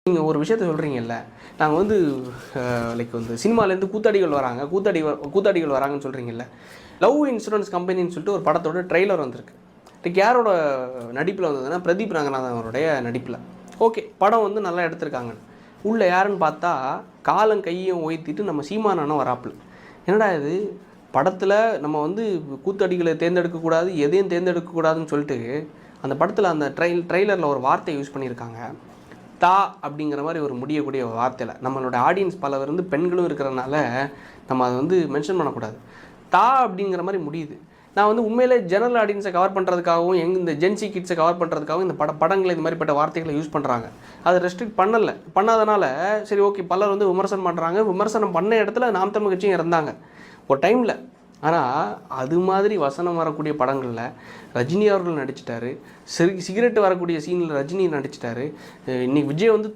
நீங்கள் ஒரு விஷயத்த சொல்கிறீங்கல்ல, நாங்கள் வந்து லைக் வந்து சினிமாலேருந்து கூத்தாடிகள் வராங்கன்னு சொல்கிறீங்கல்ல. லவ் இன்சூரன்ஸ் கம்பெனின்னு சொல்லிட்டு ஒரு படத்தோட ட்ரெய்லர் வந்திருக்கு. இதுக்கு யாரோட நடிப்பில் வந்ததுன்னா பிரதீப் ரங்கநாதன் அவருடைய நடிப்பில். ஓகே, படம் வந்து நல்லா எடுத்திருக்காங்க. உள்ளே யாருன்னு பார்த்தா காலம் கையும் ஓய்த்திட்டு நம்ம சீமானனும் வராப்புல. என்னடா இது, படத்தில் நம்ம வந்து கூத்தடிகளை தேர்ந்தெடுக்கக்கூடாது, எதையும் தேர்ந்தெடுக்கக்கூடாதுன்னு சொல்லிட்டு அந்த படத்தில் அந்த ட்ரெய்லரில் ஒரு வார்த்தை யூஸ் பண்ணியிருக்காங்க. தா அப்படிங்கிற மாதிரி ஒரு முடியக்கூடிய வார்த்தையில் நம்மளோட ஆடியன்ஸ் பலவர் வந்து பெண்களும் இருக்கிறனால நம்ம அதை வந்து மென்ஷன் பண்ணக்கூடாது. தா அப்படிங்கிற மாதிரி முடியுது. நான் வந்து உண்மையிலே ஜெனரல் ஆடியன்ஸை கவர் பண்ணுறதுக்காகவும் இந்த ஜென்சி கிட்ஸை கவர் பண்ணுறதுக்காகவும் இந்த படங்களை இந்த மாதிரிப்பட்ட வார்த்தைகளை யூஸ் பண்ணுறாங்க. அதை ரெஸ்ட்ரிக்ட் பண்ணாதனால சரி ஓகே, பலர் வந்து விமர்சனம் பண்ணுறாங்க. விமர்சனம் பண்ண இடத்துல நாம் தமிழ் கட்சியும் இருந்தாங்க ஒரு டைமில். ஆனால் அது மாதிரி வசனம் வரக்கூடிய படங்களில் ரஜினி அவர்கள் நடிச்சிட்டாரு. சிகரெட்டு வரக்கூடிய சீனில் ரஜினி நடிச்சிட்டாரு. இன்றைக்கி விஜய் வந்து